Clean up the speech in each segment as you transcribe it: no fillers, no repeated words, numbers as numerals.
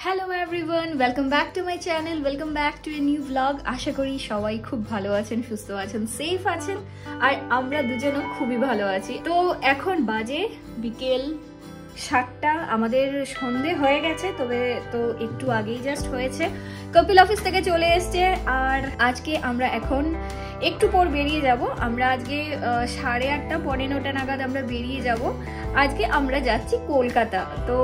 Hello everyone, welcome back to my channel, welcome back to a new blog. আশা করি সবাই খুব ভালো আছেন, সুস্থ আছেন, সেফ আছেন, আর আমরা দুজনও খুবই ভালো আছি। তো এখন বাজে বিকেল 7টা, আমাদের সন্ধে হয়ে গেছে, তবে তো একটু আগেই জাস্ট হয়েছে। কপিল অফিস থেকে চলে এসছে, আর আজকে আমরা এখন একটু পর বেরিয়ে যাব। আমরা আজকে 8:30 পৌনে 9টা নাগাদ আমরা বেরিয়ে যাব। আজকে আমরা যাচ্ছি কলকাতা। তো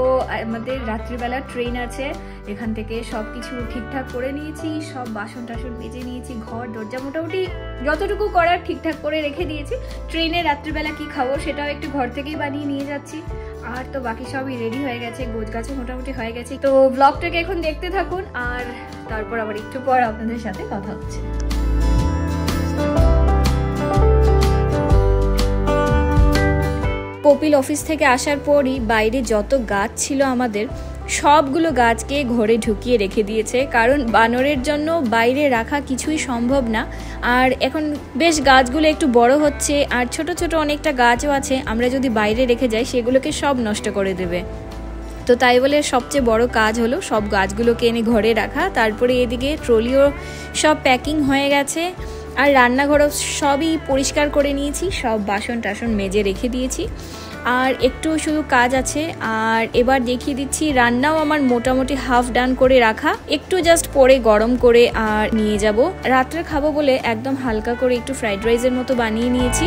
আমাদের রাত্রিবেলা ট্রেন আছে, এখান থেকে সব কিছু ঠিকঠাক করে নিয়েছি, সব বাসন টাসন মেজে নিয়েছি, ঘর দরজা মোটামুটি যতটুকু করার ঠিকঠাক করে রেখে দিয়েছি। ট্রেনে রাত্রিবেলা কি খাবো সেটাও একটু ঘর থেকেই বানিয়ে নিয়ে যাচ্ছি। আর তো বাকি সবই রেডি হয়ে গেছে, গোছগাছও মোটামুটি হয়ে গেছে। তো ব্লগটাকে এখন দেখতে থাকুন, আর তারপর আবার একটু পর আপনাদের সাথে কথা হচ্ছে। কপিল অফিস থেকে আসার পরই বাইরে যত গাছ ছিল আমাদের, সবগুলো গাছকে ঘরে ঢুকিয়ে রেখে দিয়েছে, কারণ বানরের জন্য বাইরে রাখা কিছুই সম্ভব না। আর এখন বেশ গাছগুলো একটু বড় হচ্ছে, আর ছোট ছোট অনেকটা গাছও আছে, আমরা যদি বাইরে রেখে যাই সেগুলোকে সব নষ্ট করে দেবে। তো তাই বলে সবচেয়ে বড় কাজ হলো সব গাছগুলোকে এনে ঘরে রাখা। তারপরে এদিকে ট্রলিও সব প্যাকিং হয়ে গেছে, আর রান্নাঘরও সবই পরিষ্কার করে নিয়েছি, সব বাসন টাসন মেজে রেখে দিয়েছি, আর একটু শুধু কাজ আছে। আর এবার দেখিয়ে দিচ্ছি, রান্নাও আমার মোটামুটি হাফ ডান করে রাখা, একটু জাস্ট পরে গরম করে আর নিয়ে যাব। রাত্রে খাবো বলে একদম হালকা করে একটু ফ্রাইড রাইসের মতো বানিয়ে নিয়েছি।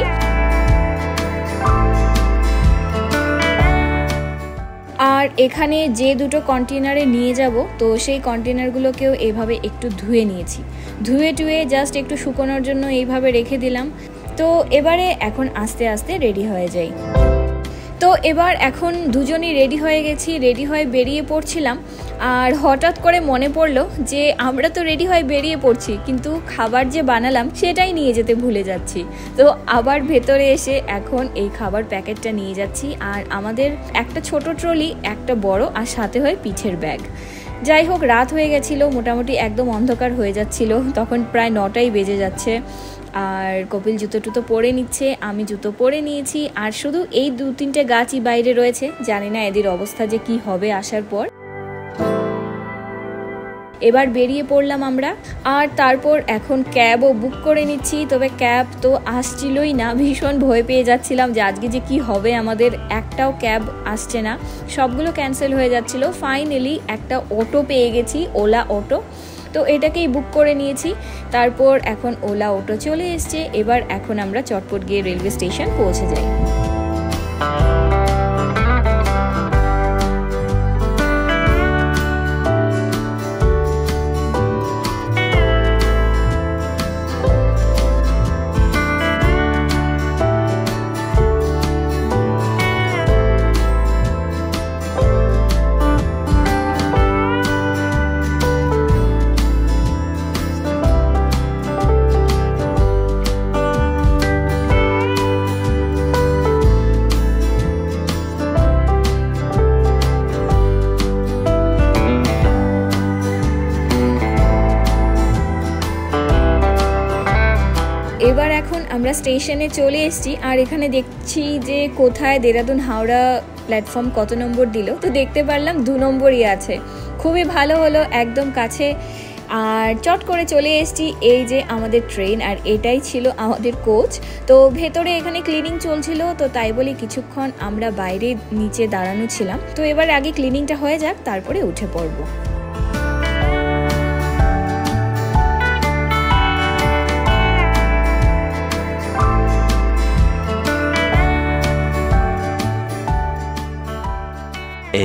আর এখানে যে দুটো কন্টেনারে নিয়ে যাব, তো সেই কন্টেনারগুলোকেও এইভাবে একটু ধুয়ে নিয়েছি, ধুয়ে টুয়ে জাস্ট একটু শুকোনোর জন্য এইভাবে রেখে দিলাম। তো এবারে এখন আস্তে আস্তে রেডি হয়ে যাই। তো এবার এখন দুজনই রেডি হয়ে গেছি, রেডি হয়ে বেরিয়ে পড়ছিলাম। আর হঠাৎ করে মনে পড়লো যে আমরা তো রেডি হয়ে বেরিয়ে পড়ছি, কিন্তু খাবার যে বানালাম সেটাই নিয়ে যেতে ভুলে যাচ্ছি। তো আবার ভেতরে এসে এখন এই খাবার প্যাকেটটা নিয়ে যাচ্ছি। আর আমাদের একটা ছোট ট্রলি, একটা বড়, আর সাথে হয় পিঠের ব্যাগ। যাই হোক, রাত হয়ে গেছিলো, মোটামুটি একদম অন্ধকার হয়ে যাচ্ছিল, তখন প্রায় 9টাই বেজে যাচ্ছে। আর কপিল জুতো টুতো পরে নিচ্ছে, আমি জুতো পরে নিয়েছি, আর শুধু এই 2-3টে গাছই বাইরে রয়েছে। জানি না এদের অবস্থা যে কি হবে আসার পর। এবার বেরিয়ে পড়লাম আমরা, আর তারপর এখন ক্যাবও বুক করে নিচ্ছি। তবে ক্যাব তো আসছিলই না, ভীষণ ভয় পেয়ে যাচ্ছিলাম যে আজকে যে কি হবে, আমাদের একটাও ক্যাব আসছে না, সবগুলো ক্যান্সেল হয়ে যাচ্ছিল। ফাইনালি একটা অটো পেয়ে গেছি, ওলা অটো, তো এটাকেই বুক করে নিয়েছি। তারপর এখন ওলা অটো চলে এসছে। এবার এখন আমরা চটপট গিয়ে রেলওয়ে স্টেশন পৌঁছে যাই। এবার এখন আমরা স্টেশনে চলে এসেছি, আর এখানে দেখছি যে কোথায় দেরাদুন হাওড়া প্ল্যাটফর্ম কত নম্বর দিল। তো দেখতে পারলাম 2 নম্বরই আছে, খুবই ভালো হলো, একদম কাছে। আর চট করে চলে এসেছি, এই যে আমাদের ট্রেন, আর এটাই ছিল আমাদের কোচ। তো ভেতরে এখানে ক্লিনিং চলছিল, তো তাই বলে কিছুক্ষণ আমরা বাইরে নিচে দাঁড়ানো ছিলাম। তো এবার আগে ক্লিনিংটা হয়ে যাক, তারপরে উঠে পড়বো।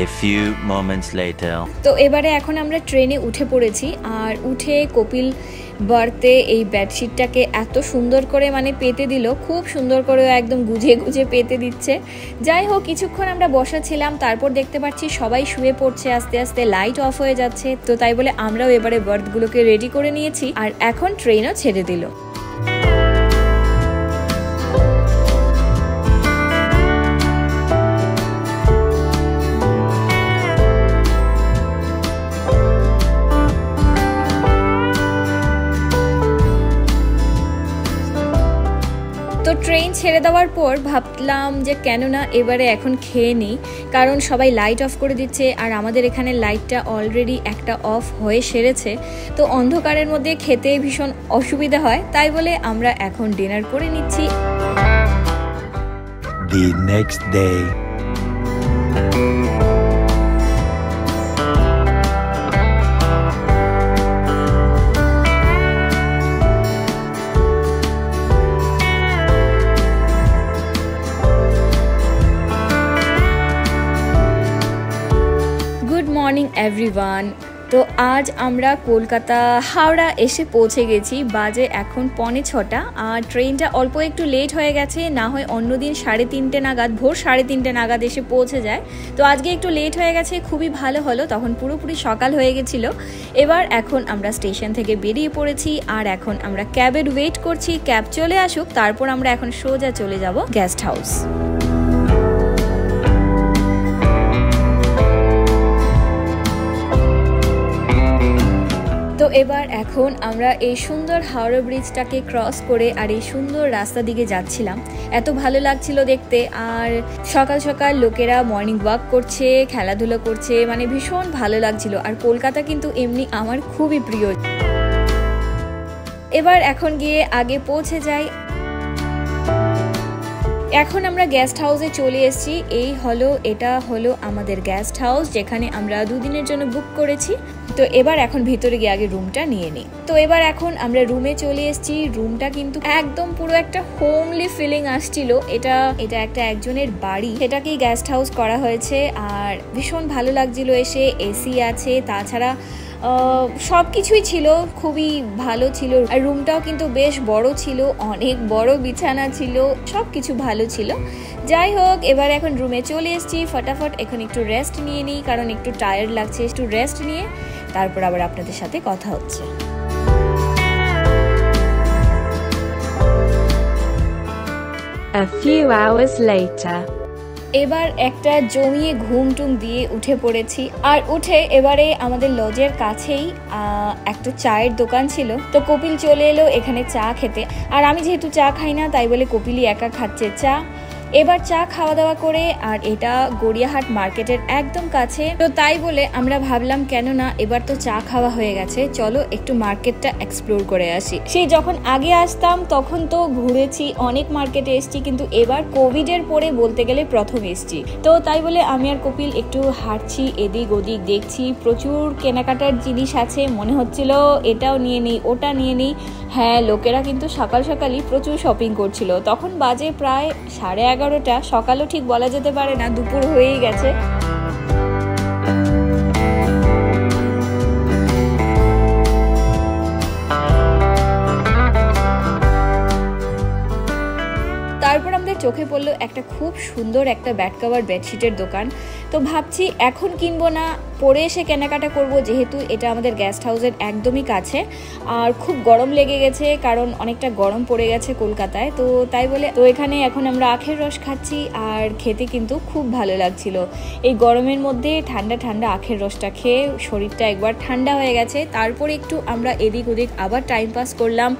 A few moments later. তো এবারে এখন আমরা ট্রেনে উঠে পড়েছি, আর উঠে কপিল বার্থে এই বেডশিটটাকে এত সুন্দর করে পেতে দিল, খুব সুন্দর করে একদম গুজে গুজে পেতে দিচ্ছে। যাই হোক, কিছুক্ষণ আমরা বসা ছিলাম, তারপর দেখতে পাচ্ছি সবাই শুয়ে পড়ছে, আস্তে আস্তে লাইট অফ হয়ে যাচ্ছে। তো তাই বলে আমরাও এবারে বার্থগুলোকে রেডি করে নিয়েছি, আর এখন ট্রেনও ছেড়ে দিল। তো ট্রেন ছেড়ে দেওয়ার পর ভাবলাম যে কেন না এবারে এখন খেয়ে নিই, কারণ সবাই লাইট অফ করে দিচ্ছে আর আমাদের এখানে লাইটটা অলরেডি একটা অফ হয়ে সেরেছে, তো অন্ধকারের মধ্যে খেতে ভীষণ অসুবিধা হয়, তাই বলে আমরা এখন ডিনার করে নিচ্ছি। The next day. Good morning everyone. তো আজ আমরা কলকাতা হাওড়া এসে পৌঁছে গেছি, বাজে এখন 5:45 আর ট্রেনটা অল্প একটু লেট হয়ে গেছে, না হয় অন্যদিন 3:30 নাগাদ, ভোর 3:30 নাগাদ এসে পৌঁছে যায়, তো আজকে একটু লেট হয়ে গেছে, খুবই ভালো হলো, তখন পুরোপুরি সকাল হয়ে গেছিলো। এবার এখন আমরা স্টেশন থেকে বেরিয়ে পড়েছি আর এখন আমরা ক্যাবের ওয়েট করছি, ক্যাব চলে আসুক, তারপর আমরা এখন সোজা চলে যাব গেস্ট হাউস। তো এবার এখন আমরা এই সুন্দর হাওড়া ব্রিজটাকে ক্রস করে আর এই সুন্দর রাস্তা দিকে যাচ্ছিলাম, এত ভালো লাগছিল দেখতে, আর সকাল সকাল লোকেরা মর্নিং ওয়াক করছে, খেলাধুলো করছে, মানে ভীষণ ভালো লাগছিল। আর কলকাতা কিন্তু এমনি আমার খুবই প্রিয়। এবার এখন গিয়ে আগে পৌঁছে যাই। এখন আমরা গেস্ট হাউসে চলে এসেছি, এটা হলো আমাদের গেস্ট হাউস, যেখানে আমরা 2 দিনের জন্য বুক করেছি। তো এবার এখন ভিতরে গিয়ে আগে রুমটা নিয়ে নিই। তো এবার এখন আমরা রুমে চলে এসেছি, রুমটা কিন্তু একদম পুরো একটা হোমলি ফিলিং আসছিল, এটা একটা একজনের বাড়ি, সেটাকেই গেস্ট হাউস করা হয়েছে, আর ভীষণ ভালো লাগছিল এসে, এসি আছে, তাছাড়া সব কিছুই ছিল, খুবই ভালো ছিল, আর রুমটাও কিন্তু বেশ বড় ছিল, অনেক বড় বিছানা ছিল, সব কিছু ভালো ছিল। যাই হোক, এবার এখন রুমে চলে এসেছি, ফটাফট এখন একটু রেস্ট নিয়ে নিই, কারণ একটু টায়ার্ড লাগছে, একটু রেস্ট নিয়ে তারপর আবার আপনাদের সাথে কথা হচ্ছে। A few hours later. এবার একটা জমিয়ে ঘুমটুম দিয়ে উঠে পড়েছি, আর উঠে এবারে আমাদের লজের কাছেই একটা চায়ের দোকান ছিল, তো কপিল চলে এলো এখানে চা খেতে, আর আমি যেহেতু চা খাই না তাই বলে কপিলই একা খাচ্ছে চা। এবার চা খাওয়া দাওয়া করে, আর এটা গড়িয়াহাট মার্কেটের একদম কাছে, তো তাই বলে আমরা ভাবলাম কেন না এবার তো চা খাওয়া হয়ে গেছে, চলো একটু মার্কেটটা এক্সপ্লোর করে আসি। সেই যখন আগে আসতাম তখন তো ঘুরেছি, অনেক মার্কেটে এসছি, কিন্তু এবার কোভিডের পরে বলতে গেলে প্রথম এসছি, তো তাই বলে আমি আর কপিল একটু হাঁটছি, এদিক ওদিক দেখছি, প্রচুর কেনাকাটার জিনিস আছে, মনে হচ্ছিল এটাও নিয়ে নিই ওটা নিয়ে নিই। হ্যাঁ, লোকেরা কিন্তু সকাল সকালই প্রচুর শপিং করছিল, তখন বাজে প্রায় 11:30, সকালও ঠিক বলা যেতে পারে না, দুপুর হয়েই গেছে। তারপর আমাদের চোখে পড়লো একটা খুব সুন্দর একটা ব্যাড কাভার বেডশিটের দোকান, তো ভাবছি এখন কিনবো না, পরে এসে কেনাকাটা করব, যেহেতু এটা আমাদের গেস্ট হাউসের একদমই কাছে, আর খুব গরম লেগে গেছে, কারণ অনেকটা গরম পড়ে গেছে কলকাতায়, তো তাই বলে তো এখানে এখন আমরা আখের রস খাচ্ছি, আর খেতে কিন্তু খুব ভালো লাগছিল। এই গরমের মধ্যে ঠান্ডা ঠান্ডা আখের রসটা খেয়ে শরীরটা একবার ঠান্ডা হয়ে গেছে। তারপর একটু আমরা এদিক ওদিক আবার টাইম পাস করলাম,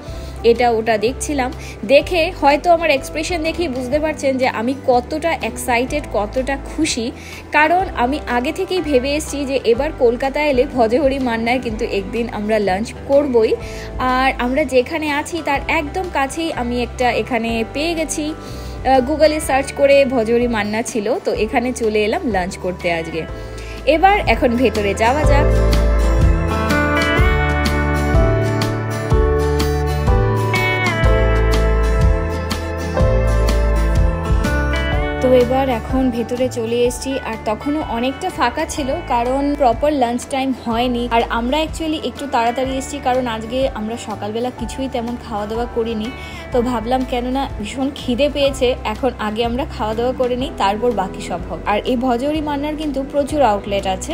এটা ওটা দেখছিলাম, দেখে হয়তো আমার এক্সপ্রেশন দেখেই বুঝতে পারছেন যে আমি কতটা এক্সাইটেড, কতটা খুশি, কারণ আমি আগে থেকেই ভেবে এসেছি যে এবার কলকাতায় এলে ভজহরি মান্নায় কিন্তু একদিন আমরা লাঞ্চ করবই, আর আমরা যেখানে আছি তার একদম কাছেই আমি একটা এখানে পেয়ে গেছি, গুগলে সার্চ করে ভজহরি মান্না ছিল, তো এখানে চলে এলাম লাঞ্চ করতে আজকে। এবার এখন ভেতরে যাওয়া যাক। তো এবার এখন ভেতরে চলে এসেছি, আর তখনও অনেকটা ফাঁকা ছিল, কারণ প্রপার লাঞ্চ টাইম হয়নি, আর আমরা অ্যাকচুয়ালি একটু তাড়াতাড়ি এসেছি, কারণ আজকে আমরা সকালবেলা কিছুই তেমন খাওয়া দাওয়া করিনি, তো ভাবলাম কেননা ভীষণ খিদে পেয়েছে, এখন আগে আমরা খাওয়া দাওয়া করে নিই, তারপর বাকি সব হোক। আর এই ভজহরি মান্নার কিন্তু প্রচুর আউটলেট আছে,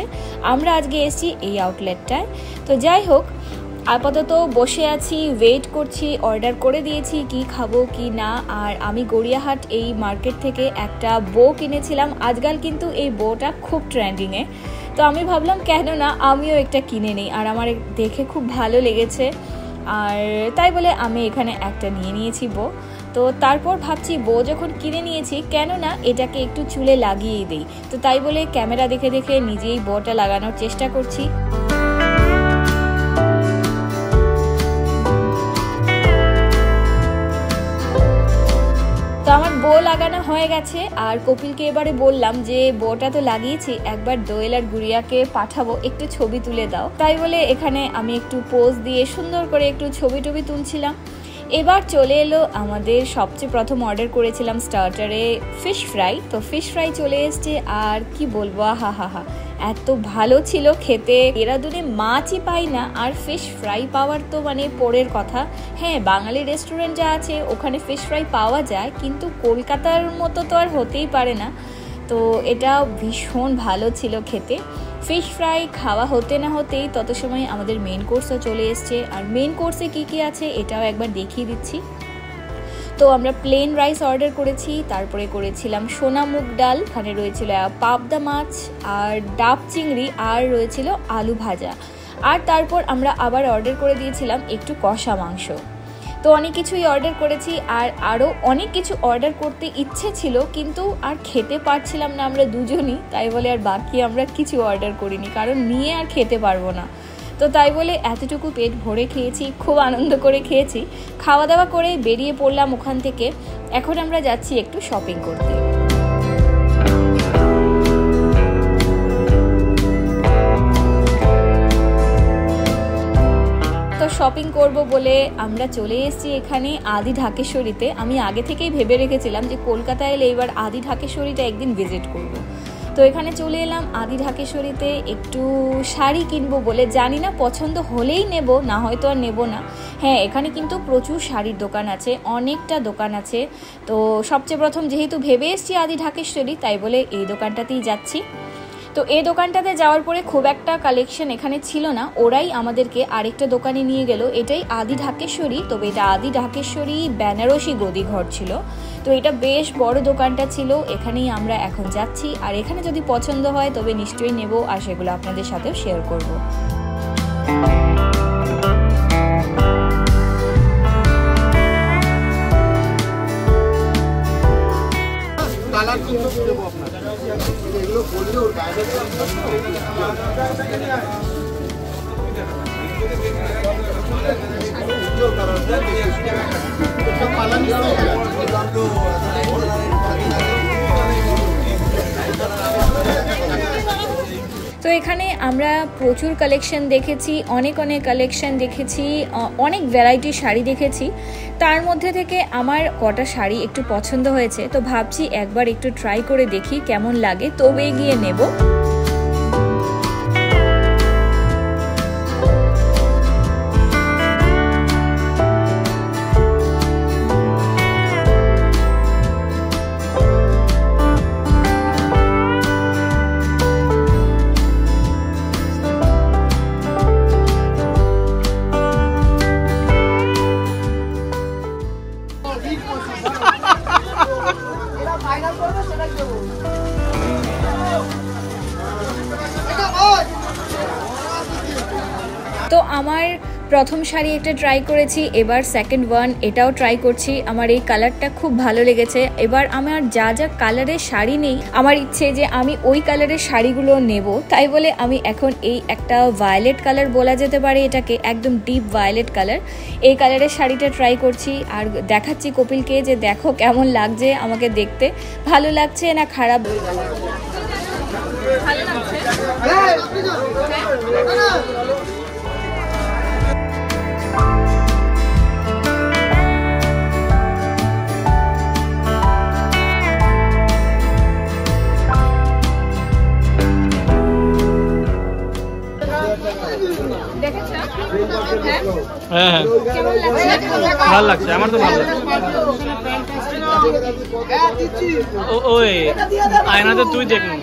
আমরা আজকে এসেছি এই আউটলেটটায়। তো যাই হোক, আপাতত বসে আছি, ওয়েট করছি, অর্ডার করে দিয়েছি কি খাবো কি না। আর আমি গড়িয়াহাট এই মার্কেট থেকে একটা বো কিনেছিলাম, আজকাল কিন্তু এই বোটা খুব ট্রেন্ডিংয়ে, তো আমি ভাবলাম কেন না আমিও একটা কিনে নিই, আর আমার দেখে খুব ভালো লেগেছে, আর তাই বলে আমি এখানে একটা নিয়ে নিয়েছি বো। তো তারপর ভাবছি বউ যখন কিনে নিয়েছি কেন না এটাকে একটু চুলে লাগিয়েই দিই। তো তাই বলে ক্যামেরা দেখে দেখে নিজেই বউটা লাগানোর চেষ্টা করছি। তো আমার বউ লাগানো হয়ে গেছে আর কপিলকে এবারে বললাম যে বউটা তো লাগিয়েছি, একবার দোয়েল আর গুড়িয়াকে পাঠাবো, একটু ছবি তুলে দাও। তাই বলে এখানে আমি একটু পোজ দিয়ে সুন্দর করে একটু ছবি টবি তুলছিলাম। এবার চলে এলো আমাদের সবচেয়ে প্রথম অর্ডার করেছিলাম স্টার্টারে ফিশ ফ্রাই। তো ফিশ ফ্রাই চলে এসছে আর কি বলবো, হা হা হা এত ভালো ছিল খেতে। দেরাদুনে মাছই পাই না আর ফিশ ফ্রাই পাওয়ার তো মানে পরের কথা। হ্যাঁ, বাঙালি রেস্টুরেন্ট যা আছে ওখানে ফিশ ফ্রাই পাওয়া যায়, কিন্তু কলকাতার মতো তো আর হতেই পারে না। তো এটা ভীষণ ভালো ছিল খেতে। ফিশ ফ্রাই খাওয়া হতে না হতেই তত সময় আমাদের মেন কোর্সও চলে এসছে। আর মেন কোর্সে কি কি আছে এটাও একবার দেখিয়ে দিচ্ছি। তো আমরা প্লেন রাইস অর্ডার করেছি, তারপরে করেছিলাম সোনা মুগ ডাল, এখানে রয়েছিল পাবদা মাছ আর ডাব চিংড়ি, আর রয়েছিল আলু ভাজা। আর তারপর আমরা আবার অর্ডার করে দিয়েছিলাম একটু কষা মাংস। তো অনেক কিছুই অর্ডার করেছি আর আরও অনেক কিছু অর্ডার করতে ইচ্ছে ছিল, কিন্তু আর খেতে পারছিলাম না আমরা দুজনই। তাই বলে আর বাকি আমরা কিছু অর্ডার করিনি, কারণ নিয়ে আর খেতে পারবো না। তো তাই বলে এতটুকু পেট ভরে খেয়েছি, খুব আনন্দ করে খেয়েছি। খাওয়া দাওয়া করে বেরিয়ে পড়লাম ওখান থেকে। এখন আমরা যাচ্ছি একটু শপিং করতে। তো শপিং করব বলে আমরা চলে এসেছি এখানে আদি ঢাকেশ্বরীতে। আমি আগে থেকেই ভেবে রেখেছিলাম যে কলকাতায় এলে এবার আদি ঢাকেশ্বরীটা একদিন ভিজিট করব। তো এখানে চলে এলাম আদি ঢাকেশ্বরীতে একটু শাড়ি কিনবো বলে। জানি না পছন্দ হলেই নেব, না হয়তো আর নেব না। হ্যাঁ, এখানে কিন্তু প্রচুর শাড়ির দোকান আছে, অনেকটা দোকান আছে। তো সবচেয়ে প্রথম যেহেতু ভেবে এসেছি আদি ঢাকেশ্বরী, তাই বলে এই দোকানটাতেই যাচ্ছি। তো এই দোকানটাতে যাওয়ার পরে খুব একটা কালেকশন এখানে ছিল না, ওরাই আমাদেরকে আরেকটা দোকানে নিয়ে গেল। এটাই আদি ঢাকেশ্বরী, তবে এটা আদি ঢাকেশ্বরী বেনারসি গদিঘর ছিল। তো এটা বেশ বড় দোকানটা ছিল, এখানেই আমরা এখন যাচ্ছি। আর এখানে যদি পছন্দ হয় তবে নিশ্চয়ই নেব, আর সেগুলো আপনাদের সাথেও শেয়ার করব। তো এখানে আমরা প্রচুর কালেকশন দেখেছি, অনেক কালেকশন দেখেছি, অনেক ভ্যারাইটি শাড়ি দেখেছি। তার মধ্যে থেকে আমার কটা শাড়ি একটু পছন্দ হয়েছে, তো ভাবছি একবার একটু ট্রাই করে দেখি কেমন লাগে, তবে গিয়ে নেব। তো আমার প্রথম শাড়ি একটা ট্রাই করেছি, এবার সেকেন্ড ওয়ান এটাও ট্রাই করছি। আমার এই কালারটা খুব ভালো লেগেছে। এবার আমার যা যা কালারের শাড়ি নেই, আমার ইচ্ছে যে আমি ওই কালারের শাড়িগুলো নেব। তাই বলে আমি এখন এই একটা ভায়োলেট কালার বলা যেতে পারে এটাকে, একদম ডিপ ভায়োলেট কালার, এই কালারের শাড়িটা ট্রাই করছি। আর দেখাচ্ছি কপিলকে যে দেখো কেমন লাগছে আমাকে দেখতে, ভালো লাগছে না খারাপ। ভালো লাগছে। হ্যাঁ, ভালো লাগছে, আমার তো ভালো লাগছে। ওই আয়নাতে তুই দেখ না।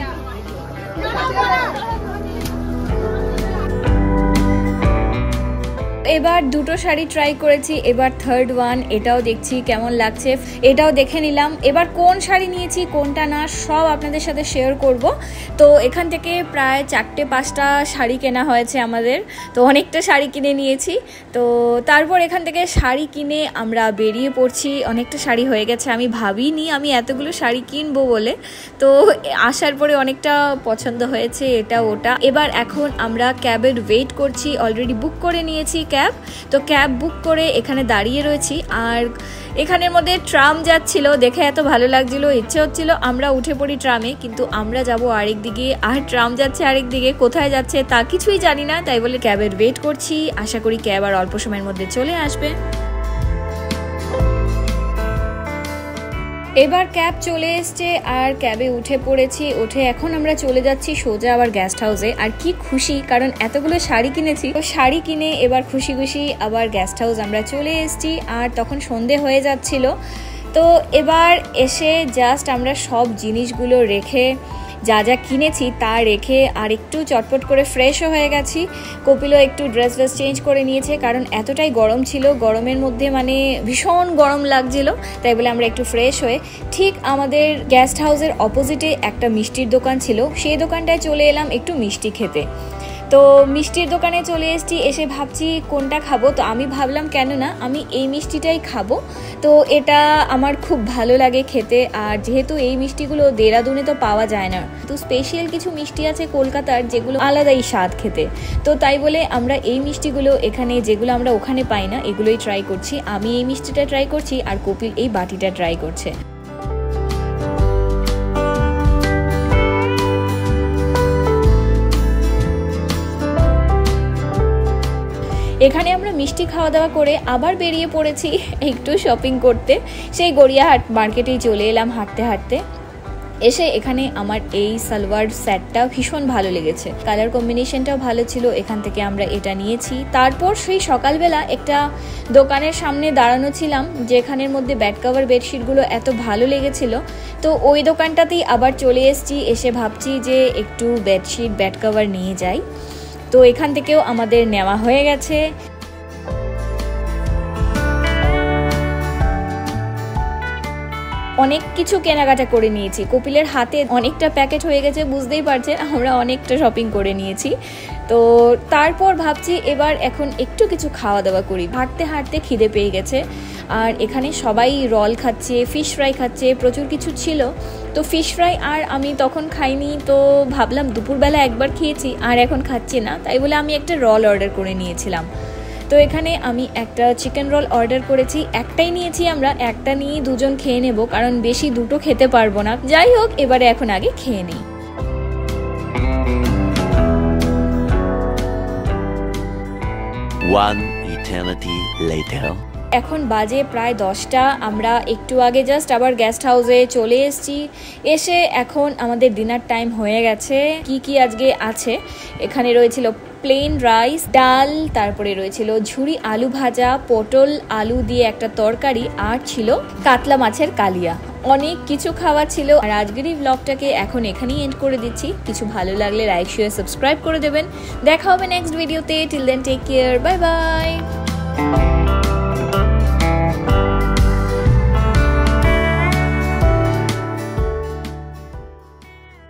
এবার দুটো শাড়ি ট্রাই করেছি, এবার থার্ড ওয়ান, এটাও দেখছি কেমন লাগছে, এটাও দেখে নিলাম। এবার কোন শাড়ি নিয়েছি কোনটা না সব আপনাদের সাথে শেয়ার করব। তো এখান থেকে প্রায় 4-5টা শাড়ি কেনা হয়েছে আমাদের, তো অনেকটা শাড়ি কিনে নিয়েছি। তো তারপর এখান থেকে শাড়ি কিনে আমরা বেরিয়ে পড়ছি। অনেকটা শাড়ি হয়ে গেছে, আমি ভাবিনি আমি এতগুলো শাড়ি কিনবো বলে। তো আসার পরে অনেকটা পছন্দ হয়েছে এটা ওটা। এবার এখন আমরা ক্যাবের ওয়েট করছি, অলরেডি বুক করে নিয়েছি ক্যাব। তো ক্যাব বুক করে এখানে দাঁড়িয়ে রয়েছি। আর এখানের মধ্যে ট্রাম যাচ্ছিল, দেখে এত ভালো লাগছিল, ইচ্ছে হচ্ছিল আমরা উঠে পড়ি ট্রামে, কিন্তু আমরা যাব আরেক দিকে আর ট্রাম যাচ্ছে আরেক দিকে, কোথায় যাচ্ছে তা কিছুই জানি না। তাই বলে ক্যাবের ওয়েট করছি, আশা করি ক্যাব আর অল্প সময়ের মধ্যে চলে আসবে। এবার ক্যাব চলে এসছে আর ক্যাবে উঠে পড়েছি। উঠে এখন আমরা চলে যাচ্ছি সোজা আবার গেস্ট হাউসে। আর কি খুশি, কারণ এতগুলো শাড়ি কিনেছি, তো শাড়ি কিনে এবার খুশি খুশি আবার গেস্ট হাউস আমরা চলে এসছি। আর তখন সন্ধে হয়ে যাচ্ছিল। তো এবার এসে জাস্ট আমরা সব জিনিসগুলো রেখে যা যা কিনেছি তা রেখে আর একটু চটপট করে ফ্রেশও হয়ে গেছি। কপিলও একটু ড্রেস চেঞ্জ করে নিয়েছে, কারণ এতটাই গরম ছিল, গরমের মধ্যে মানে ভীষণ গরম লাগছিল। তাই বলে আমরা একটু ফ্রেশ হয়ে ঠিক আমাদের গেস্ট হাউসের অপোজিটে একটা মিষ্টির দোকান ছিল, সেই দোকানটায় চলে এলাম একটু মিষ্টি খেতে। তো মিষ্টির দোকানে চলে এসেছি, এসে ভাবছি কোনটা খাবো। তো আমি ভাবলাম কেন না আমি এই মিষ্টিটাই খাবো, তো এটা আমার খুব ভালো লাগে খেতে। আর যেহেতু এই মিষ্টিগুলো দেরাদুনে তো পাওয়া যায় না, তো স্পেশাল কিছু মিষ্টি আছে কলকাতার যেগুলো আলাদাই স্বাদ খেতে। তো তাই বলে আমরা এই মিষ্টিগুলো এখানে যেগুলো আমরা ওখানে পাই না এগুলোই ট্রাই করছি। আমি এই মিষ্টিটা ট্রাই করছি আর কপিল এই বাটিটা ট্রাই করছে। এখানে আমরা মিষ্টি খাওয়া দাওয়া করে আবার বেরিয়ে পড়েছি একটু শপিং করতে। সেই গড়িয়াহাট মার্কেটেই চলে এলাম হাঁটতে হাঁটতে। এসে এখানে আমার এই সালোয়ার সেটটা ভীষণ ভালো লেগেছে, কালার কম্বিনেশনটাও ভালো ছিল, এখান থেকে আমরা এটা নিয়েছি। তারপর সেই সকালবেলা একটা দোকানের সামনে দাঁড়ানো ছিলাম যেখানের মধ্যে বেড কভার বেডশিটগুলো এত ভালো লেগেছিল। তো ওই দোকানটাতেই আবার চলে এসেছি। এসে ভাবছি যে একটু বেডশিট বেড কভার নিয়ে যাই। তো এখান থেকেও আমাদের নেওয়া হয়ে গেছে। অনেক কিছু কেনাকাটা করে নিয়েছি, কপিলের হাতে অনেকটা প্যাকেট হয়ে গেছে, বুঝতেই পারছেন আমরা অনেকটা শপিং করে নিয়েছি। তো তারপর ভাবছি এবার এখন একটু কিছু খাওয়া দাওয়া করি। হাঁটতে হাঁটতে খিদে পেয়ে গেছে। আর এখানে সবাই রোল খাচ্ছে, ফিশ ফ্রাই খাচ্ছে, প্রচুর কিছু ছিল। তো ফিশ ফ্রাই আর আমি তখন খাইনি, তো ভাবলাম দুপুরবেলা একবার খেয়েছি আর এখন খাচ্ছি না, তাই বলে আমি একটা রোল অর্ডার করে নিয়েছিলাম। তো এখানে আমি একটা চিকেন রোল অর্ডার করেছি, একটাই নিয়েছি আমরা, একটা নিয়ে দুজন খেয়ে নেব, কারণ বেশি দুটো খেতে পারবো না। যাই হোক এবারে এখন আগে খেয়ে নিই। One eternity later. এখন বাজে প্রায় 10টা। আমরা একটু আগে জাস্ট আবার গেস্ট হাউসে চলে এসেছি। এসে এখন আমাদের ডিনার টাইম হয়ে গেছে। কি কি আজকে আছে, এখানে রয়েছিল প্লেন রাইস, ডাল, তারপরে রয়েছিল ঝুরি আলু ভাজা, পটল আলু দিয়ে একটা তরকারি, আর ছিল কাতলা মাছের কালিয়া। অনেক কিছু খাওয়া ছিল। আর আজকের এই ব্লগটাকে এখন এখানেই এন্ড করে দিচ্ছি। কিছু ভালো লাগলে লাইক শেয়ার সাবস্ক্রাইব করে দেবেন। দেখা হবে নেক্সট ভিডিওতে। Till then take care, bye by.